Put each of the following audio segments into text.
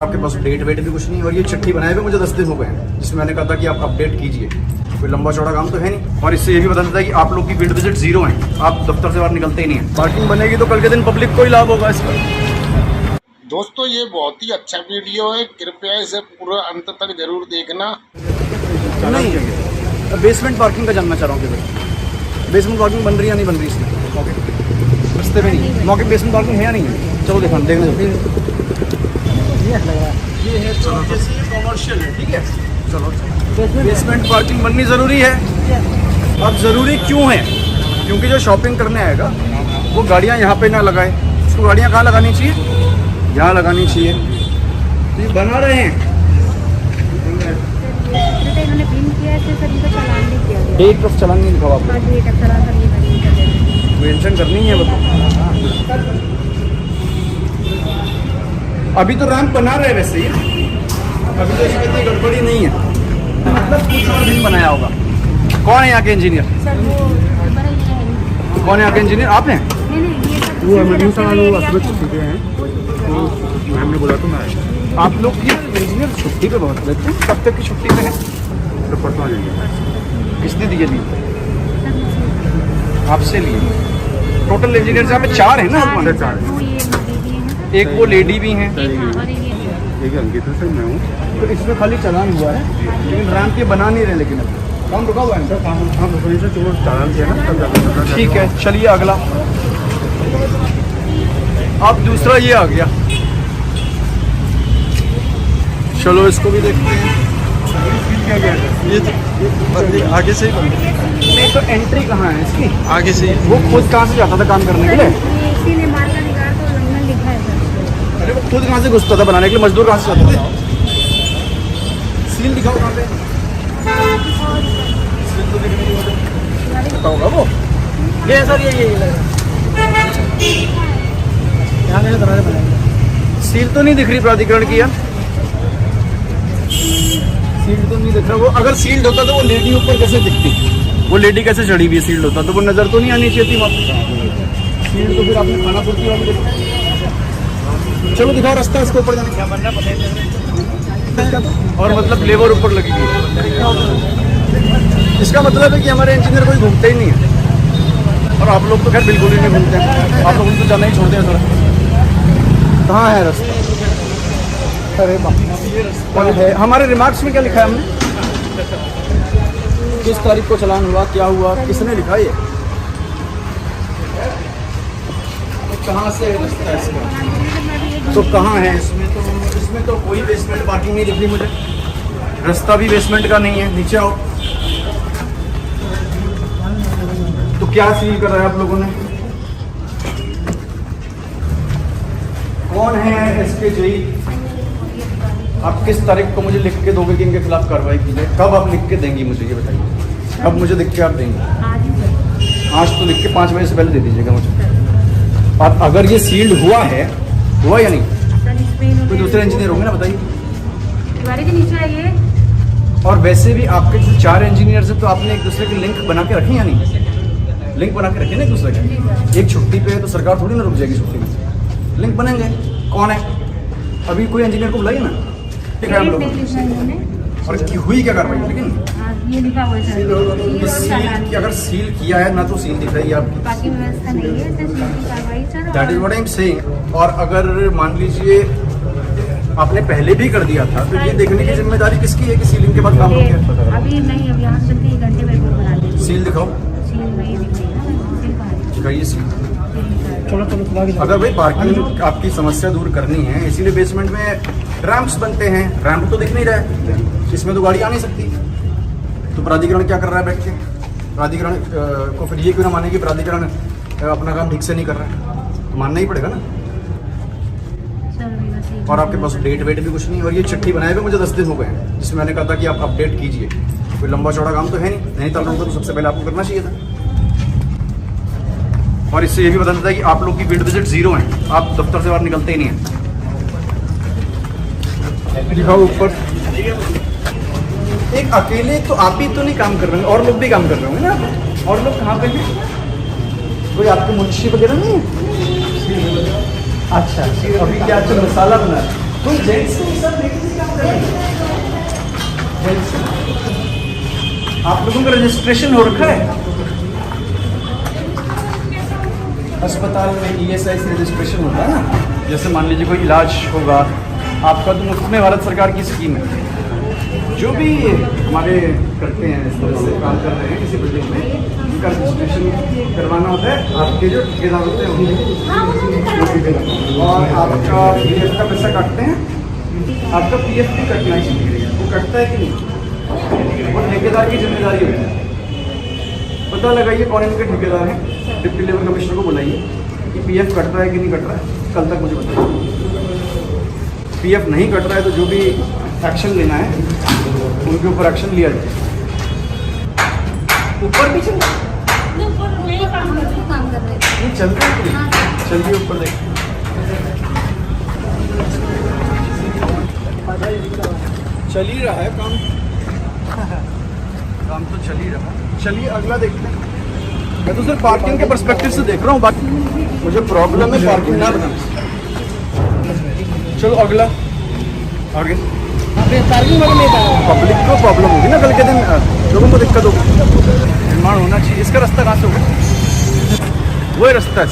आपके पास date wait भी कुछ नहीं, और ये चिट्ठी बनाए हुए मुझे 10 दिन हो गए हैं, जिसमें मैंने कहा था कि आप अपडेट कीजिए। कोई लंबा चौड़ा काम तो है नहीं, और इससे ये भी पता चलता है कि आप लोग की फील्ड विजिट जीरो है, आप दफ्तर से बाहर निकलते ही नहीं है। पार्किंग बनेगी तो कल के दिन पब्लिक को ही लाभ होगा इसका। दोस्तों ये बहुत ही अच्छा वीडियो है, कृपया इसे पूरा अंत तक जरूर देखना। नहीं, बेसमेंट पार्किंग का जानना चाह रहा हूँ कि बेसमेंट पार्किंग बन रही है या नहीं बन रही इसमें मौके रस्ते में नहीं, मौके बेसमेंट पार्किंग है या नहीं है। चलो देखने ये है तो कॉमर्शियल है, ठीक है। चलो बेसमेंट पार्किंग बननी ज़रूरी है। अब ज़रूरी क्यों है? क्योंकि जो शॉपिंग करने आएगा वो गाड़ियाँ यहाँ पे ना लगाए, उसको गाड़ियाँ कहाँ लगानी चाहिए? यहाँ लगानी चाहिए। तो ये बना रहे हैं, इन्होंने पिन किया है सर, इनको चालान नहीं किया गया। एक तरफ चलान नहीं दिखाओ आपको, ये चालान सर, ये मेंशन करनी है वो। अभी तो रैंप बना रहे वैसे ही, अभी तो इसमें इतनी गड़बड़ी नहीं है, मतलब कुछ और भी बनाया होगा। कौन है यहाँ के इंजीनियर? सर वो कौन है यहाँ के इंजीनियर? आप हैं? नहीं ये सब वो एमडी साहब वो असुरत छुट्टी पे हैं, तो मैम ने बोला तो मैं आया। आप लोग की इंजीनियर छुट्टी पे बहुत रहते हैं, कब तक की छुट्टी पे है? तो परसों आ जाएंगे। किसने दिए लिए? आपसे लिए? टोटल इंजीनियर यहाँ पे 4 है ना? सर 4 है, वो ये दीदी हैं, एक वो लेडी भी हैं, और ये एक अंकित है सर, मैं हूँ। तो इसमें खाली चलान हुआ है, लेकिन रैंप ये बना नहीं रहे। लेकिन अब काम रुका हुआ है सर, काम। हाँ तो सर चलो चालान किया ना, तब जाकर ठीक है, चलिए अगला। अब दूसरा ये आ गया, चलो इसको भी देखते हैं। क्या गया है? ये तो आगे से ही नहीं, तो एंट्री कहाँ है इसकी? आगे से वो खुद कहाँ से जाता था काम करने के लिए? ये इसीलिए मार्ग अधिकार को उल्लंघन लिखा है सर। अरे वो खुद कहाँ से घुसता था बनाने के लिए? मजदूर कहाँ से जाते थे? सील दिखाओ कहाँ पे? सील तो दिख नहीं मुझे। पता होगा वो। ये सर ये यहाँ के दरवाजे बनाएंगे। सील तो नहीं दिख रही प्राधिकरण की यार, सील्ड तो नहीं दिख रहा। वो अगर सील्ड होता तो वो लेडी ऊपर कैसे दिखती? वो लेडी कैसे चढ़ी हुई है? सील्ड होता तो वो नजर तो नहीं आनी चाहिए थी वहाँ पे। सील्ड तो फिर आपने खाना पूर्ति वाली देखा। चलो दिखाओ रास्ता इसके ऊपर जाने क्या बनना पड़ेगा। और मतलब लेबर ऊपर लगी हुई है, इसका मतलब है कि हमारे इंजीनियर कोई घूमते ही नहीं है, और आप लोग तो खैर बिल्कुल ही नहीं घूमते हैं। आप लोग तो जाना ही छोड़ते हैं थोड़ा। कहाँ है रास्ता? अरे बाप है। हमारे रिमार्क्स में क्या लिखा है हमने? किस तारीख को चलान हुआ, क्या हुआ, किसने लिखा ये? कहाँ से रास्ता है इसका? तो कहाँ है इसमें तो कोई बेसमेंट पार्किंग नहीं दिख रही मुझे, रास्ता भी बेसमेंट का नहीं है। नीचे आओ। तो क्या सील कर रहे हैं आप लोगों ने? कौन है इसके जेई? आप किस तारीख को मुझे लिख के दोगे कि इनके खिलाफ कार्रवाई की जाए? कब आप लिख के देंगी मुझे ये बताइए, कब मुझे लिख के आप देंगी? आज तो लिख के 5 बजे से पहले दे दीजिएगा मुझे। और अगर ये सील्ड हुआ या नहीं? कोई दूसरे इंजीनियर होंगे ना, बताइए। दीवारी के नीचे है ये। और वैसे भी आपके जो 4 इंजीनियर्स हैं, तो आपने एक दूसरे के लिंक बना के रखे या नहीं? लिंक बना के रखे ना एक दूसरे के। एक छुट्टी पे है तो सरकार थोड़ी ना रुक जाएगी छुट्टी में, लिंक बनेंगे। कौन है? अभी कोई इंजीनियर को बुलाइए ना। और हुई क्या कार्रवाई? लेकिन ये लिखा हुआ है सर, चालान कि अगर सील किया है ना, तो सील दिख रही है आपकी, बाकी व्यवस्था नहीं है, सिर्फ सील की कार्रवाई sir. That is what I am saying. और अगर मान लीजिए आपने पहले भी कर दिया था, तो ये देखने की जिम्मेदारी किसकी है कि सीलिंग के बाद काम हो गया? अभी नहीं, अब यहाँ से 3 घंटे में रिपोर्ट बना देंगे। सील दिखाओ, सील नहीं दिख रही है ना, सील कहाँ है? दिखाइए सील। चलो अगर भाई पार्किंग आपकी समस्या दूर करनी है, इसीलिए बेसमेंट में रैंप्स बनते हैं। रैंप तो दिख नहीं रहा है, इसमें तो गाड़ी आ नहीं सकती। तो प्राधिकरण क्या कर रहा है बैठ के? प्राधिकरण को फिर ये क्यों ना माने कि प्राधिकरण अपना काम ठीक से नहीं कर रहा है? तो मानना ही पड़ेगा ना। और आपके पास डेट वेट भी कुछ नहीं, और ये चिट्ठी बनाए हुए मुझे 10 दिन हो गए हैं, जिसमें मैंने कहा था कि आप अपडेट कीजिए। कोई लंबा चौड़ा काम तो है नहीं, नैनीताल रोड तो सबसे पहले आपको करना चाहिए था। और इससे ये भी पता चलता है कि आप लोग की फील्ड विजिट जीरो है, आप दफ्तर से बाहर निकलते ही नहीं है। दिखाओ ऊपर। एक अकेले तो आप ही तो नहीं काम कर रहे हैं, और लोग भी काम कर रहे होंगे ना। और लोग कहाँ पे हैं? कोई आपके मुंशी वगैरह नहीं है? अच्छा, अभी क्या मसाला बना रहे? कोई जेंट्स आप लोगों का रजिस्ट्रेशन हो रखा है अस्पताल में? ESI से रजिस्ट्रेशन होता है ना, जैसे मान लीजिए कोई इलाज होगा आपका तो मुफ्त में भारत सरकार की स्कीम है। जो भी हमारे करते हैं इस तरह से काम कर रहे हैं किसी बिल्डिंग में, उनका रजिस्ट्रेशन करवाना होता है आपके जो ठेकेदार होते हैं उनके, और आपका PF का पैसा काटते हैं। आपका PF भी कटना ही चाहिए, वो कटता है कि नहीं, वो ठेकेदार की जिम्मेदारी होती है। पता लगाइए कौन इनके ठेकेदार हैं, डिप्टी लेबर कमिश्नर को बुलाइए कि PF कट रहा है कि नहीं कट रहा है, कल तक मुझे बताइए। PF नहीं कट रहा है तो जो भी एक्शन लेना है उनके ऊपर एक्शन लिया जाए। ऊपर भी चल काम कर रहे थे। नहीं चलते हैं कि नहीं? चलिए ऊपर देखिए। चल ही रहा है काम, काम तो चल ही रहा है। चलिए अगला देखते हैं। मैं तो सिर्फ पार्किंग के पर्सपेक्टिव से देख रहा हूँ, बाकी मुझे प्रॉब्लम है पार्किंग ना बनाने। चलो अगला आगे। पब्लिक को प्रॉब्लम होगी ना, कल के दिन लोगों को दिक्कत होगी। निर्माण होना चाहिए। इसका रास्ता कहाँ से होगा? वही रास्ता है।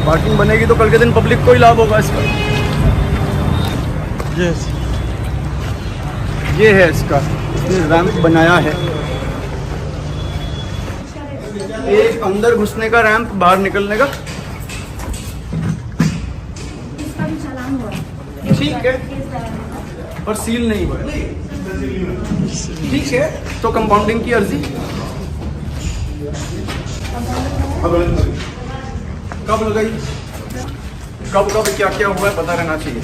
पार्किंग बनेगी तो कल के दिन पब्लिक को ही लाभ होगा इसका। यस, ये है इसका, इसने रैंप बनाया है। एक अंदर घुसने का रैंप, बाहर निकलने का। इसका भी चालान हुआ। ठीक है, और सील नहीं हुआ। ठीक है, तो कंपाउंडिंग की अर्जी कब लगाई, कब कब क्या क्या हुआ है पता रहना चाहिए।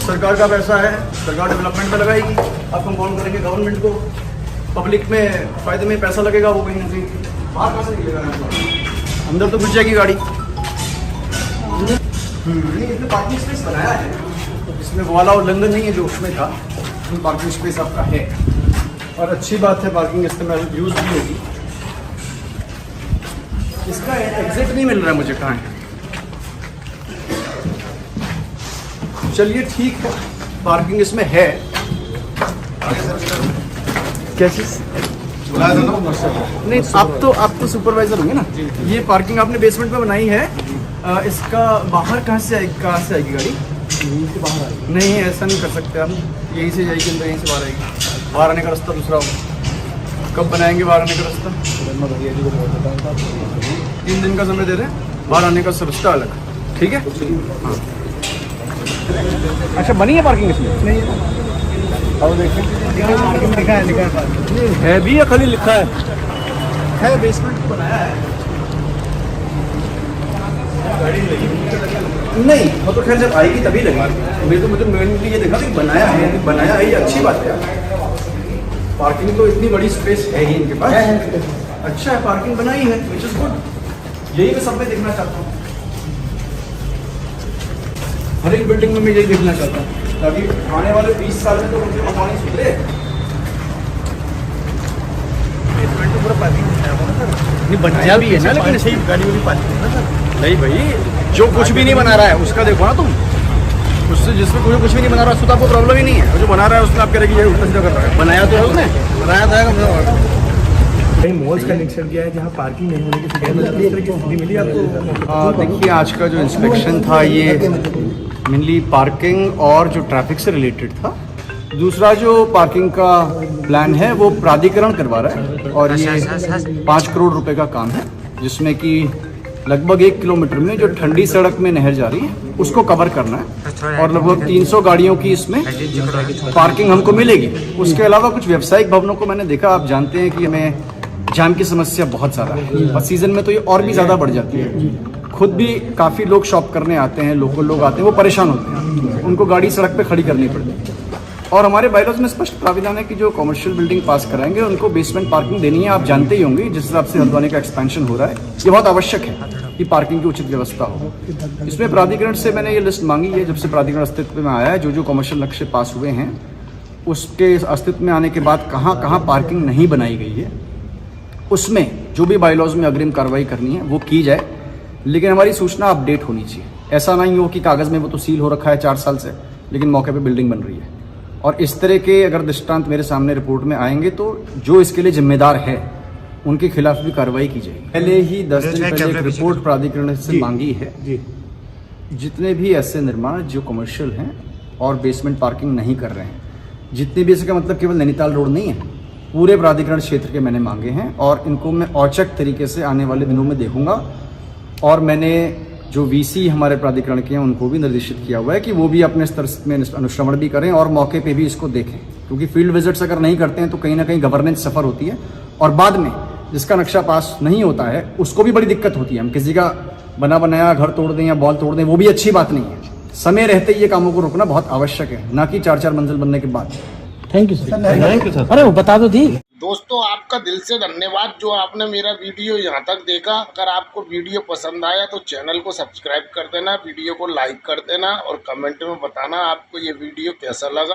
सरकार का पैसा है, सरकार डेवलपमेंट में लगाएगी, आप कंपाउंड करेंगे गवर्नमेंट को, पब्लिक में फायदे में पैसा लगेगा, वो कहीं ना कहीं बाहर कहाँ से निकलेगा? अंदर तो घुस जाएगी गाड़ी। नहीं, इसमें पार्किंग स्पेस बनाया है, इसमें वो वाला उल्लंघन नहीं है जो उसमें था। पार्किंग स्पेस आपका है और अच्छी बात है, पार्किंग इस्तेमाल यूज भी होगी। इसका एग्जिट नहीं मिल रहा है मुझे, कहाँ है? चलिए ठीक है, पार्किंग इसमें है। क्या चीज? नहीं, आप तो सुपरवाइजर होंगे ना। ये पार्किंग आपने बेसमेंट में बनाई है, इसका बाहर कहाँ से आएगी गाड़ी? यहीं से बाहर आएगी। नहीं, ऐसा नहीं कर सकते हम, यहीं से जाएगी अंदर, यहीं से बाहर आएगी। बाहर आने का रास्ता दूसरा होगा। कब बनाएंगे बाहर आने का रास्ता? 3 दिन का समय दे रहे हैं, बाहर आने का रास्ता अलग। ठीक है, हाँ। अच्छा, बनी है पार्किंग इसमें? नहीं और देखिए लिखा है भी, या खाली लिखा है बेसमेंट बनाया है। गाड़ी लगी नहीं, वो तो खैर जब आएगी तभी लगेगी। मैं तो मुझे मेनली ये देखा कि बनाया है, ये अच्छी बात है। पार्किंग तो इतनी बड़ी स्पेस है ही इनके पास। अच्छा है, पार्किंग बनाई है, विच इज गुड। यही मैं सब में देखना चाहता हूँ, हर एक बिल्डिंग में मैं यही देखना चाहता हूँ, ताकि आने वाले 20 साल में तो मुझे बतानी सुधरे। पूरा पार्किंग बनाया भी है ना, लेकिन सही गाड़ी वाली पार्किंग नहीं भाई। जो कुछ भी नहीं बना रहा है उसका देखो ना तुम, उससे जिसमें कोई कुछ भी नहीं बना रहा उसको तो आपको प्रॉब्लम ही नहीं है। जो बना रहा है उसमें आप कह रहे कि ये उल्टा सीधा कर रहा है। बनाया तो है उसने, बनाया था। कहीं मॉल्स का निरीक्षण किया है जहाँ पार्किंग नहीं होने की स्थिति मिली आपको? देखिए, आज का जो इंस्पेक्शन था ये मेनली पार्किंग और जो ट्रैफिक से रिलेटेड था। दूसरा जो पार्किंग का प्लान है वो प्राधिकरण करवा रहा है, और ये 5 करोड़ रुपए का काम है, जिसमें कि लगभग 1 किलोमीटर में जो ठंडी सड़क में नहर जा रही है उसको कवर करना है, और लगभग 300 गाड़ियों की इसमें पार्किंग हमको मिलेगी। उसके अलावा कुछ व्यावसायिक भवनों को मैंने देखा, आप जानते हैं कि हमें जाम की समस्या बहुत ज़्यादा है, और सीजन में तो ये और भी ज़्यादा बढ़ जाती है। खुद भी काफ़ी लोग शॉप करने आते हैं, लोकल लोग आते हैं, वो परेशान होते हैं, उनको गाड़ी सड़क पे खड़ी करनी पड़ती है। और हमारे बायलॉज में स्पष्ट प्राविधान है कि जो कमर्शियल बिल्डिंग पास कराएंगे उनको बेसमेंट पार्किंग देनी है। आप जानते ही होंगे जिस हिसाब से हल्द्वानी का एक्सपेंशन हो रहा है, ये बहुत आवश्यक है कि पार्किंग की उचित व्यवस्था हो। इसमें प्राधिकरण से मैंने ये लिस्ट मांगी है, जब से प्राधिकरण अस्तित्व में आया है, जो कमर्शियल नक्शे पास हुए हैं उसके अस्तित्व में आने के बाद कहाँ कहाँ पार्किंग नहीं बनाई गई है, उसमें जो भी बायलॉज में अग्रिम कार्रवाई करनी है वो की जाए। लेकिन हमारी सूचना अपडेट होनी चाहिए। ऐसा नहीं हो कि कागज़ में वो तो सील हो रखा है 4 साल से, लेकिन मौके पे बिल्डिंग बन रही है। और इस तरह के अगर दृष्टांत मेरे सामने रिपोर्ट में आएंगे तो जो इसके लिए जिम्मेदार है उनके खिलाफ भी कार्रवाई की जाएगी। पहले ही 10 दिन पहले एक रिपोर्ट प्राधिकरण से मांगी है। जितने भी ऐसे निर्माण जो कमर्शियल हैं और बेसमेंट पार्किंग नहीं कर रहे हैं, जितने भी, इसका मतलब केवल नैनीताल रोड नहीं है, पूरे प्राधिकरण क्षेत्र के मैंने मांगे हैं और इनको मैं औचक तरीके से आने वाले दिनों में देखूंगा। और मैंने जो वीसी हमारे प्राधिकरण के हैं उनको भी निर्देशित किया हुआ है कि वो भी अपने स्तर में अनुश्रवण भी करें और मौके पे भी इसको देखें, क्योंकि फील्ड विजिट्स अगर नहीं करते हैं तो कहीं ना कहीं गवर्नेंस सफ़र होती है और बाद में जिसका नक्शा पास नहीं होता है उसको भी बड़ी दिक्कत होती है। हम किसी का बना बनाया घर तोड़ दें या बॉल तोड़ दें, वो भी अच्छी बात नहीं है। समय रहते ये कामों को रोकना बहुत आवश्यक है, ना कि 4-4 मंजिल बनने के बाद। Thank you sir. अरे वो बता दो दी। दोस्तों आपका दिल से धन्यवाद जो आपने मेरा वीडियो यहाँ तक देखा। अगर आपको वीडियो पसंद आया तो चैनल को सब्सक्राइब कर देना, वीडियो को लाइक कर देना और कमेंट में बताना आपको ये वीडियो कैसा लगा।